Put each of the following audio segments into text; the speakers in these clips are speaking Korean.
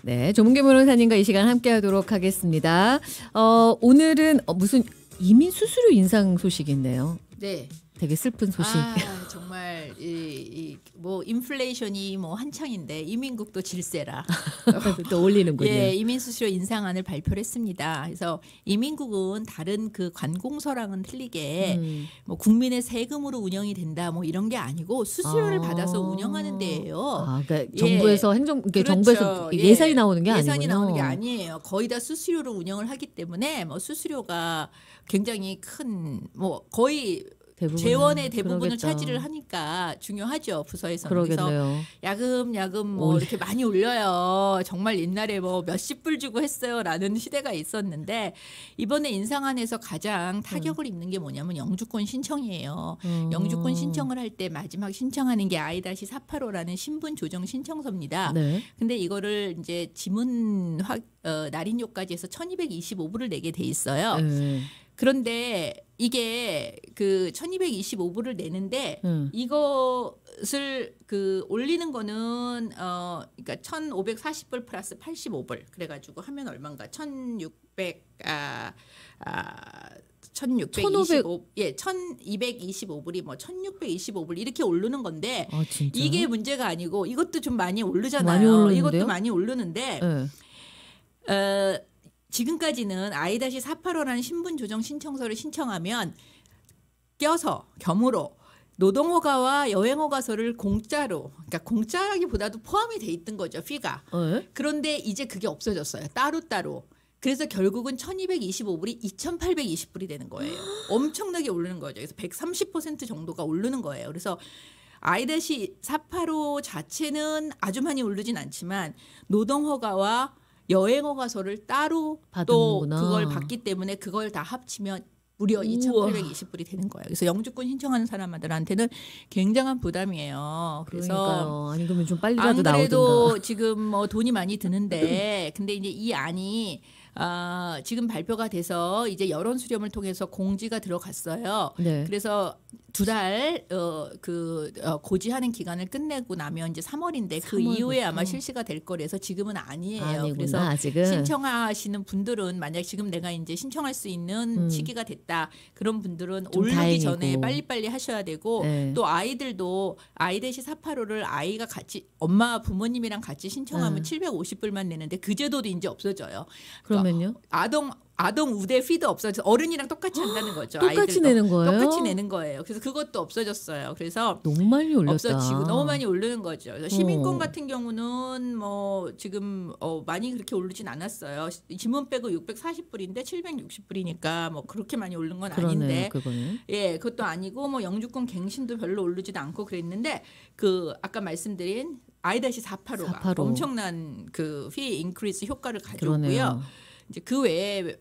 네, 조문계 변호사님과 이 시간 함께하도록 하겠습니다. 오늘은 무슨 이민 수수료 인상 소식이 있네요. 네. 되게 슬픈 소식. 정말 뭐 인플레이션이 뭐 한창인데 이민국도 질세라. 또 올리는군요. 예, 이민 수수료 인상안을 발표를 했습니다. 그래서 이민국은 다른 그 관공서랑은 틀리게 뭐 국민의 세금으로 운영이 된다 뭐 이런 게 아니고 수수료를 받아서 운영하는 데예요. 그러니까 정부에서 그렇죠. 정부에서 예산이 나오는 게 아니군요. 예산이 나오는 게 아니에요. 거의 다 수수료로 운영을 하기 때문에 뭐 수수료가 굉장히 큰 뭐 거의 재원의 대부분을 그러겠다. 차지를 하니까 중요하죠, 부서에서는. 그러겠네요. 그래서 야금 뭐 이렇게 많이 올려요. 정말 옛날에 뭐 몇십 불 주고 했어요라는 시대가 있었는데 이번에 인상안에서 가장 타격을 입는 게 뭐냐면 영주권 신청이에요. 영주권 신청을 할 때 마지막 신청하는 게 I-485라는 신분 조정 신청서입니다. 네. 근데 이거를 이제 지문 날인료까지 해서 1225불을 내게 돼 있어요. 그런데 이게 그 1225불을 내는데 이것을 그 올리는 거는 그러니까 1540불 플러스 85불 그래가지고 하면 얼마인가 1225불이 뭐 1625불 이렇게 오르는 건데 이게 문제가 아니고 이것도 좀 많이 오르잖아요. 이것도 많이 오르는데 지금까지는 I-485라는 신분 조정 신청서를 신청하면 껴서 겸으로 노동허가와 여행허가서를 공짜로, 그러니까 공짜라기보다도 포함이 돼 있던 거죠, 피가. 그런데 이제 그게 없어졌어요. 따로따로. 그래서 결국은 1225불이 2820불이 되는 거예요. 엄청나게 오르는 거죠. 그래서 130% 정도가 오르는 거예요. 그래서 I-485 자체는 아주 많이 오르진 않지만 노동허가와 여행허가서를 따로 또 그걸 받기 때문에 그걸 다 합치면 무려 2,820불이 되는 거예요. 그래서 영주권 신청하는 사람들한테는 굉장한 부담이에요. 그래서 그러니까요. 아니 그러면 좀 빨리라도 안 그래도 나오든가. 지금 뭐 돈이 많이 드는데 근데 이제 이 안이 지금 발표가 돼서 이제 여론 수렴을 통해서 공지가 들어갔어요. 네. 그래서 두 달 고지하는 기간을 끝내고 나면 이제 3월인데 그 이후에 아마 실시가 될 거라서 지금은 아니에요. 아니구나, 그래서 아직은. 신청하시는 분들은 만약 지금 내가 이제 신청할 수 있는 시기가 됐다. 그런 분들은 오르기 다행이고. 전에 빨리빨리 하셔야 되고 또 아이들도 I-485를 아이가 같이 엄마 부모님이랑 같이 신청하면 750불만 내는데 그 제도도 이제 없어져요. 그러면요? 아동 우대 피도 없어져서 어른이랑 똑같이 한다는 거죠. 똑같이 아이들도. 내는 거예요? 똑같이 내는 거예요. 그래서 그것도 없어졌어요. 그래서 너무 많이 올렸다. 없어지고 너무 많이 오르는 거죠. 그래서 시민권 같은 경우는 뭐 지금 많이 그렇게 오르진 않았어요. 지문 빼고 640불인데 760불이니까 뭐 그렇게 많이 오른 건 아닌데. 그거는. 예, 그것도 아니고 뭐 영주권 갱신도 별로 오르지도 않고 그랬는데 그 아까 말씀드린 I-485가 엄청난 그 피 인크리스 효과를 가져오고요. 이제 그 외에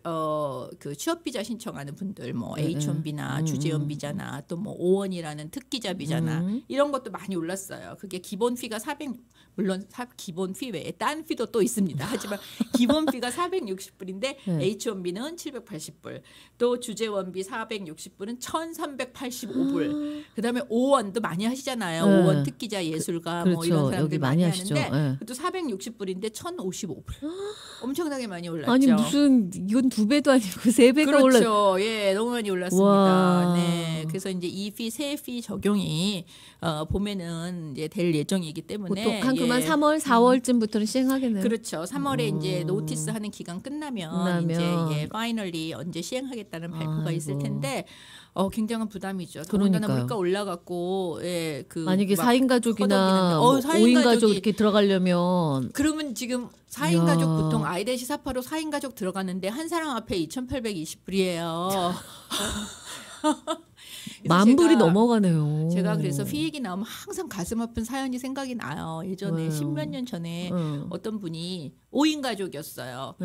그 취업 비자 신청하는 분들 뭐 H1B나 주재원 비자나 또 뭐 O1이라는 특기자 비자나 이런 것도 많이 올랐어요. 그게 기본 피가 400 물론 기본 피 외에 딴 피도 또 있습니다. 하지만 기본 피가 460불인데 H1B는 780불, 또 주재원비 460불은 1,385불. 그다음에 O1도 많이 하시잖아요. O1 특기자 예술가 뭐 이런 사람들 많이 하는데 그것도 460불인데 1,055불. 엄청나게 많이 올랐죠. 아니 무슨 이건 2배도 아니고 3배가 올랐. 그렇죠. 예, 너무 많이 올랐습니다. 네, 그래서 이제 이 피 새 피 적용이 봄에는 이제 될 예정이기 때문에 보통 한 그만 3월, 4월쯤부터는 시행하겠네요. 그렇죠. 3월에 이제 노티스 하는 기간 끝나면 이제 파이널리 언제 시행하겠다는 발표가 있을 텐데 굉장한 부담이죠. 더군다나 물가 올라갔고 만약에 4인 가족이나 5인 가족 이렇게 들어가려면 그러면 지금 4인 가족 보통 I-485 4인 가족 들어가는데 한 사람 앞에 2,820불이에요. 만불이 넘어가네요. 제가 그래서 피 얘기 나오면 항상 가슴 아픈 사연이 생각이 나요. 예전에 10몇 년 전에 어떤 분이 5인 가족이었어요.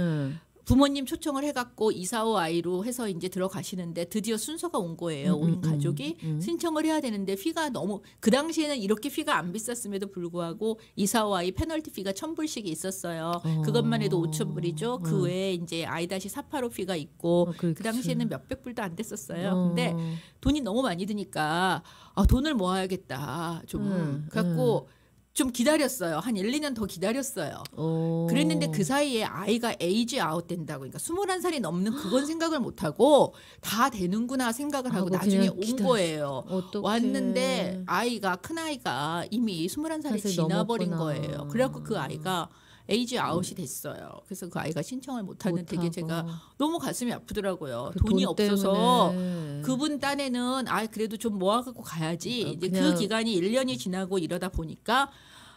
부모님 초청을 해갖고 이사오 아이로 해서 이제 들어가시는데 드디어 순서가 온 거예요. 5인 가족이 신청을 해야 되는데 피가 너무 그 당시에는 이렇게 피가 안 비쌌음에도 불구하고 이사오 아이 페널티 피가 1,000불씩이 있었어요. 그것만 해도 5,000불이죠. 그 외에 이제 I-485 피가 있고 그 당시에는 몇백 불도 안 됐었어요. 근데 돈이 너무 많이 드니까 돈을 모아야겠다. 좀 갖고 좀 기다렸어요. 한 1, 2년 더 기다렸어요. 오. 그랬는데 그 사이에 아이가 에이지 아웃 된다고. 그러니까 21살이 넘는 그건 생각을 못 하고 다 되는구나 생각을 하고 나중에 온 거예요. 어떡해. 왔는데 아이가 큰 아이가 이미 21살이 지나버린 거예요. 그래갖고 그 아이가 에이지 아웃이 됐어요. 그래서 그 아이가 신청을 못하는 되게 제가 너무 가슴이 아프더라고요. 그 돈이 돈 없어서 때문에. 그분 딴에는 그래도 좀 모아갖고 가야지. 이제 그 기간이 1년이 지나고 이러다 보니까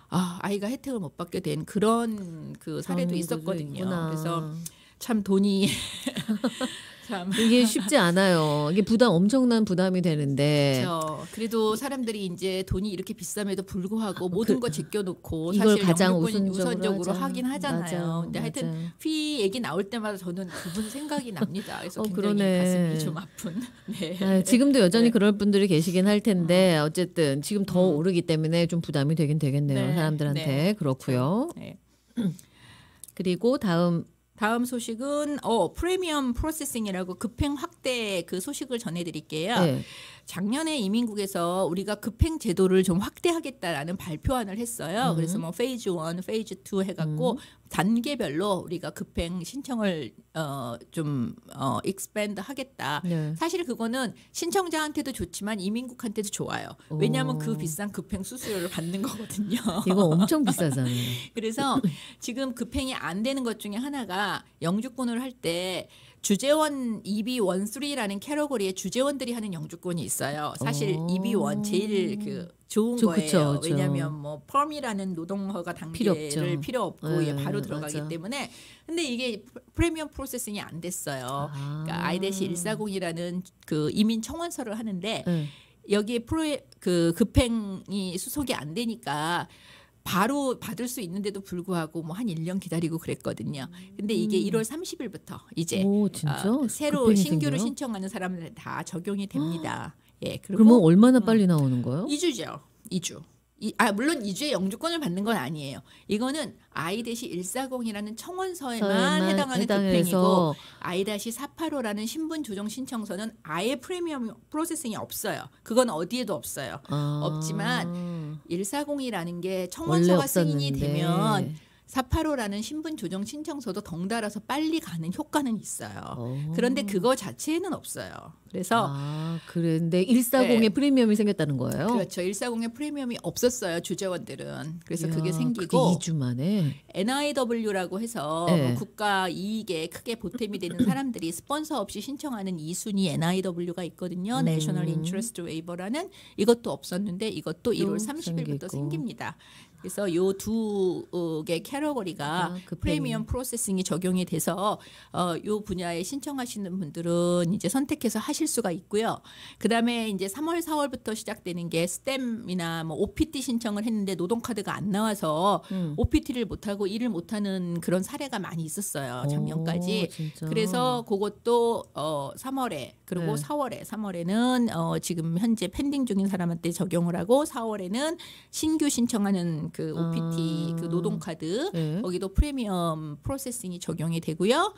아이가 혜택을 못 받게 된 그런 그 사례도 있었거든요. 그래서 참 돈이 참 이게 쉽지 않아요. 이게 엄청난 부담이 되는데. 그렇죠. 그래도 사람들이 이제 돈이 이렇게 비쌈에도 불구하고 모든 거 제껴놓고 이걸 사실 가장 우선적으로 하긴 하잖아요. 맞아요. 근데 하여튼 피 얘기 나올 때마다 저는 그분 생각이 납니다. 그래서 굉장히 그러네. 가슴이 좀 아픈. 네. 지금도 여전히 그럴 분들이 계시긴 할 텐데 어쨌든 지금 더 오르기 때문에 좀 부담이 되긴 되겠네요. 네. 사람들한테. 네. 그렇고요. 네. 그리고 다음 소식은 프리미엄 프로세싱이라고 급행 확대 그 소식을 전해드릴게요. 네. 작년에 이민국에서 우리가 급행 제도를 좀 확대하겠다라는 발표안을 했어요. 그래서 뭐 페이즈 1, 페이즈 2 해갖고 단계별로 우리가 급행 신청을 좀 expand 하겠다. 네. 사실 그거는 신청자한테도 좋지만 이민국한테도 좋아요. 왜냐하면 그 비싼 급행 수수료를 받는 거거든요. 이거 엄청 비싸잖아요. 그래서 지금 급행이 안 되는 것 중에 하나가 영주권을 할 때 주재원 EB1, 3라는 캐러고리에 주재원들이 하는 영주권이 있어요. 사실 EB1 제일 그 좋은 거예요. 그쵸. 왜냐하면 뭐 펌이라는 노동허가 단계를 필요 없고 네, 바로 들어가기 맞아. 때문에. 근데 이게 프리미엄 프로세싱이 안 됐어요. 그러니까 I-140이라는 그 이민 청원서를 하는데 여기에 그 급행이 수속이 안 되니까 바로 받을 수 있는데도 불구하고 뭐 한 1년 기다리고 그랬거든요. 근데 이게 1월 30일부터 이제 진짜? 새로 신규로 생겨요? 신청하는 사람들 다 적용이 됩니다. 예, 그러면 그리고 얼마나 빨리 나오는 거예요? 2주죠. 2주. 물론 2주에 영주권을 받는 건 아니에요. 이거는 I-140이라는 청원서에만 해당하는 급행이고 I-485라는 신분 조정 신청서는 아예 프리미엄 프로세싱이 없어요. 그건 어디에도 없어요. 없지만 140이라는 게 청원서가 승인이 되면 485라는 신분 조정 신청서도 덩달아서 빨리 가는 효과는 있어요. 그런데 그거 자체는 없어요. 그래서 그런데 140에 프리미엄이 생겼다는 거예요? 그렇죠. 140에 프리미엄이 없었어요. 주재원들은. 그래서 그게 그게 생기고 2주 만에 NIW라고 해서 뭐 국가 이익에 크게 보탬이 되는 사람들이 스폰서 없이 신청하는 2순위 NIW가 있거든요. National Interest Waiver라는 이것도 없었는데 이것도 1월 30일부터 생깁니다. 그래서 요 두 개 캐러거리가 프리미엄 프로세싱이 적용이 돼서 요 분야에 신청하시는 분들은 이제 선택해서 하실 수가 있고요. 그다음에 이제 3월, 4월부터 시작되는 게 스템이나 뭐 OPT 신청을 했는데 노동카드가 안 나와서 OPT를 못 하고 일을 못 하는 그런 사례가 많이 있었어요. 작년까지. 그래서 그것도 3월에 그리고 3월에는 지금 현재 펜딩 중인 사람한테 적용을 하고 4월에는 신규 신청하는 그 OPT 그 노동카드 거기도 프리미엄 프로세싱이 적용이 되고요.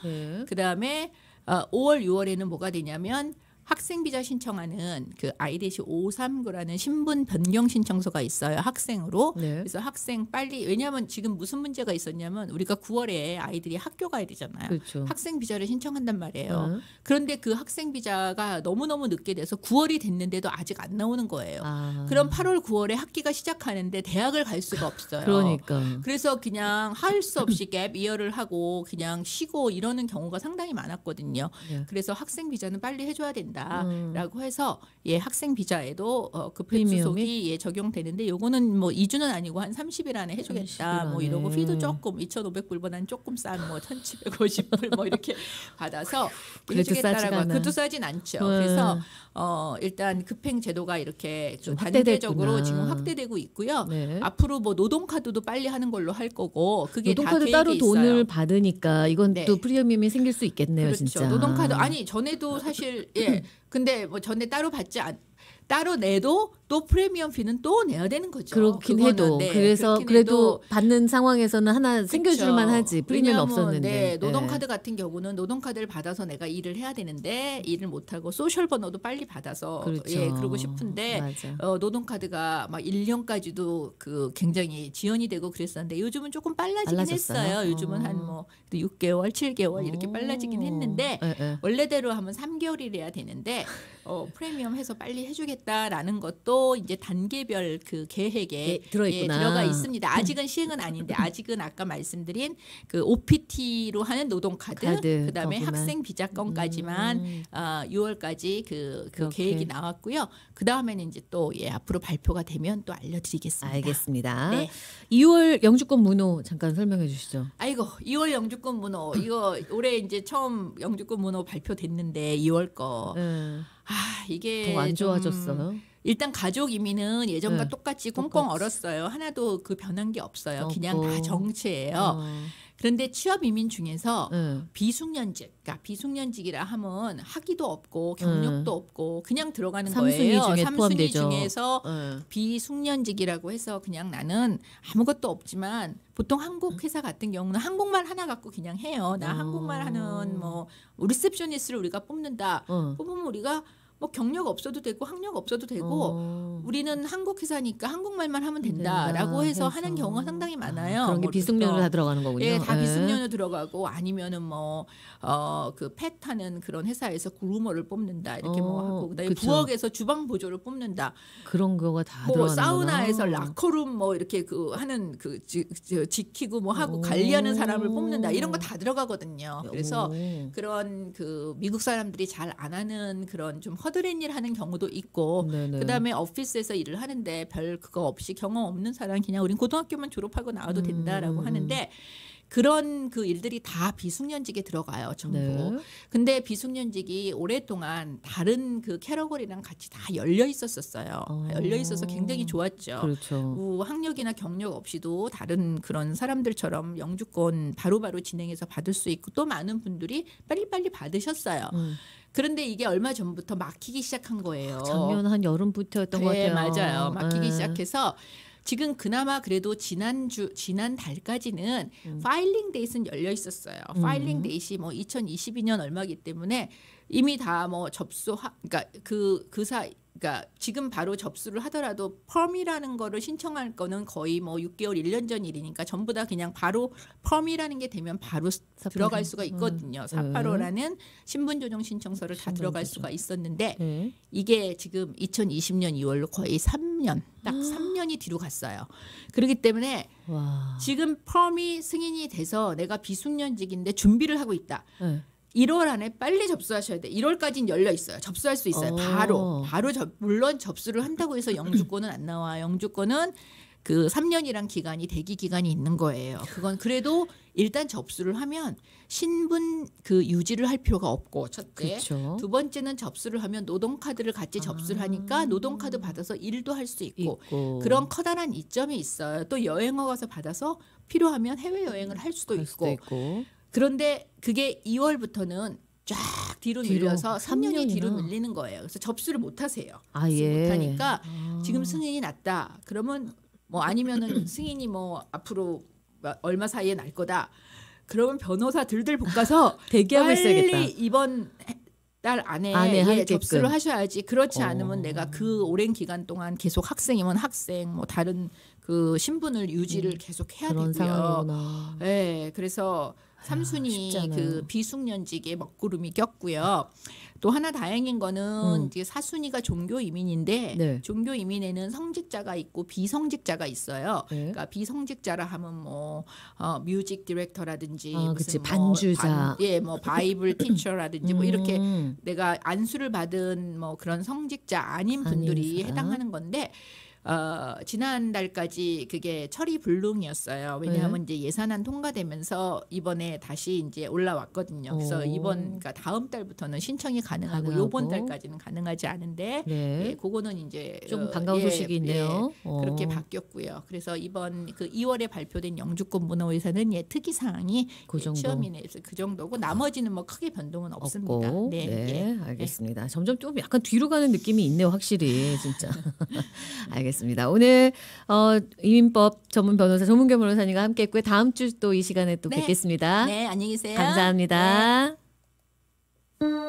그다음에 5월, 6월에는 뭐가 되냐면 학생 비자 신청하는 그 I-539라는 신분 변경 신청서가 있어요. 학생으로. 그래서 학생 빨리 왜냐하면 지금 무슨 문제가 있었냐면 우리가 9월에 아이들이 학교 가야 되잖아요. 그렇죠. 학생 비자를 신청한단 말이에요. 그런데 그 학생 비자가 너무너무 늦게 돼서 9월이 됐는데도 아직 안 나오는 거예요. 그럼 8월, 9월에 학기가 시작하는데 대학을 갈 수가 없어요. 그러니까. 그래서 그냥 할 수 없이 갭 이어를 하고 그냥 쉬고 이러는 경우가 상당히 많았거든요. 그래서 학생 비자는 빨리 해줘야 된다. 라고 해서 학생 비자에도 급행 수속이 적용되는데 요거는 뭐 2주는 아니고 한 30일 안에 해주겠다. 30일 뭐 이러고 피도 조금 2,500불보다는 조금 싼 뭐 1,750불 뭐 이렇게 받아서 해주겠다라고. 그것도 싸진 않죠. 그래서 일단 급행 제도가 이렇게 좀 단계적으로 지금 확대되고 있고요. 앞으로 뭐 노동카드도 빨리 하는 걸로 할 거고 그게 노동카드 다 따로 계획이 돈을 있어요. 받으니까 이건 또 프리미엄이 생길 수 있겠네요. 그렇죠. 진짜. 노동카드 전에도 사실 근데 뭐 전에 따로 받지 따로 내도 또 프리미엄 피는 또 내야 되는 거죠. 그렇긴 해도 네, 그래서 그렇긴 그래도 해도 받는 상황에서는 하나 생겨줄만 하지. 프리미엄 없었는데. 네, 노동카드 같은 경우는 노동카드를 받아서 내가 일을 해야 되는데 일을 못하고 소셜 번호도 빨리 받아서 그렇죠. 예, 그러고 싶은데 맞아. 노동카드가 막 1년까지도 그 굉장히 지연이 되고 그랬었는데 요즘은 조금 빨라지긴 빨라졌어요? 했어요. 요즘은 한 뭐 6개월, 7개월 이렇게 빨라지긴 했는데 원래대로 하면 3개월이래야 되는데 프리미엄 해서 빨리 해주겠다라는 것도 이제 단계별 그 계획에 들어있구나. 들어가 있습니다. 아직은 시행은 아닌데 아직은 아까 말씀드린 그 OPT로 하는 노동카드, 그다음에 거기만. 학생 비자건까지만 6월까지 그 계획이 나왔고요. 그 다음에는 이제 또 앞으로 발표가 되면 또 알려드리겠습니다. 알겠습니다. 네. 2월 영주권 문호 잠깐 설명해 주시죠. 아이고 2월 영주권 문호 이거 올해 이제 처음 영주권 문호 발표됐는데 2월 거. 이게 더 안 좋아졌어요. 일단 가족 이민은 예전과 똑같이 꽁꽁 얼었어요. 하나도 그 변한 게 없어요. 그냥 다 정체예요. 그런데 취업 이민 중에서 비숙련직, 그러니까 비숙련직이라 하면 학위도 없고 경력도 없고 그냥 들어가는 3순위 거예요. 중에 3순위 포함되죠. 중에서 비숙련직이라고 해서 그냥 나는 아무것도 없지만 보통 한국 회사 같은 경우는 한국말 하나 갖고 그냥 해요. 나 한국말 하는 뭐 리셉셔니스트를 우리가 뽑는다. 뽑으면 우리가 뭐 경력 없어도 되고 학력 없어도 되고 우리는 한국 회사니까 한국말만 하면 된다라고 해서 하는 경우가 상당히 많아요. 그런 게 비숙련으로 다 들어가는 거군요. 예, 다 비숙련으로 들어가고 아니면은 뭐 그 펫하는 그런 회사에서 그루머를 뽑는다 이렇게 뭐 하고 그다음에 그쵸. 부엌에서 주방 보조를 뽑는다. 그런 거가 다 뭐 들어가는 사우나에서 라커룸 뭐 이렇게 그 하는 그 지키고 뭐 하고 관리하는 사람을 뽑는다 이런 거 다 들어가거든요. 그래서 그런 그 미국 사람들이 잘 안 하는 그런 좀 허드렛 일 하는 경우도 있고 그다음에 오피스에서 일을 하는데 별 그거 없이 경험 없는 사람 그냥 우린 고등학교만 졸업하고 나와도 된다라고 하는데 그런 그 일들이 다 비숙련직에 들어가요, 전부. 근데 비숙련직이 오랫동안 다른 그 캐러고리랑 같이 다 열려 있었어요. 열려 있어서 굉장히 좋았죠. 그렇죠. 학력이나 경력 없이도 다른 그런 사람들처럼 영주권 바로바로 진행해서 받을 수 있고 또 많은 분들이 빨리빨리 받으셨어요. 그런데 이게 얼마 전부터 막히기 시작한 거예요. 작년 한 여름부터였던 것 같아요. 맞아요. 막히기 시작해서 지금 그나마 그래도 지난 달까지는 파일링 데이트는 열려 있었어요. 파일링 데이트 뭐 2022년 얼마기 때문에 이미 다 뭐 그러니까 그러니까 지금 바로 접수를 하더라도 펌이라는 거를 신청할 거는 거의 뭐 6개월 1년 전 일이니까 전부 다 그냥 바로 펌이라는 게 되면 바로 들어갈 수가 있거든요. 485라는 신분조정 신청서를 다 들어갈 수가 있었는데 이게 지금 2020년 2월로 거의 3년 딱 3년이 뒤로 갔어요. 그렇기 때문에 지금 펌이 승인이 돼서 내가 비숙련직인데 준비를 하고 있다. 1월 안에 빨리 접수하셔야 돼. 1월까지는 열려 있어요. 접수할 수 있어요. 바로 물론 접수를 한다고 해서 영주권은 안 나와요. 영주권은 그 3년이란 기간이 대기 기간이 있는 거예요. 그건 그래도 일단 접수를 하면 신분 그 유지를 할 필요가 없고 첫째, 두 번째는 접수를 하면 노동카드를 같이 접수를 하니까 노동카드 받아서 일도 할 수 있고 그런 커다란 이점이 있어요. 또 여행을 가서 받아서 필요하면 해외 여행을 할 수도 있고. 그런데 그게 2월부터는 쫙 뒤로 밀려서 3년이 뒤로 밀리는 거예요. 그래서 접수를 못 하세요. 못하니까 지금 승인이 났다. 그러면 뭐 아니면은 승인이 뭐 앞으로 얼마 사이에 날 거다. 그러면 변호사 들들 볶아서 대기하고 있어야겠다. 빨리 이번 달 안에 접수를 하셔야지. 그렇지 않으면 내가 그 오랜 기간 동안 계속 학생이면 학생, 뭐 다른 그 신분을 유지를 계속 해야 그런 되고요. 상황이구나. 네, 그래서 3순위 그 비숙련직에 먹구름이 꼈고요. 또 하나 다행인 거는 이제 4순위가 종교 이민인데 종교 이민에는 성직자가 있고 비성직자가 있어요. 그러니까 비성직자라 하면 뭐 뮤직 디렉터라든지 무슨 반주자, 뭐 바이블 티처라든지 뭐 이렇게 내가 안수를 받은 뭐 그런 성직자 아닌 분들이 해당하는 건데 지난달까지 그게 처리 불능이었어요. 왜냐하면 네. 이제 예산안 통과되면서 이번에 다시 이제 올라왔거든요. 그래서 그러니까 다음 달부터는 신청이 가능하고 요번 달까지는 가능하지 않은데 네. 예, 그거는 이제 좀 반가운 소식이 있네요. 그렇게 바뀌었고요. 그래서 이번 그 2월에 발표된 영주권 문호 예산은 특이 사항이 그 정도. 취업인에서 그 정도고 나머지는 뭐 크게 변동은 없습니다. 없고. 네, 알겠습니다. 점점 좀 약간 뒤로 가는 느낌이 있네요, 확실히 진짜. 알겠습니다. 오늘 이민법 전문 변호사 조문경 변호사님과 함께했고요. 다음 주 또 이 시간에 또 뵙겠습니다. 네, 안녕히 계세요. 감사합니다. 네.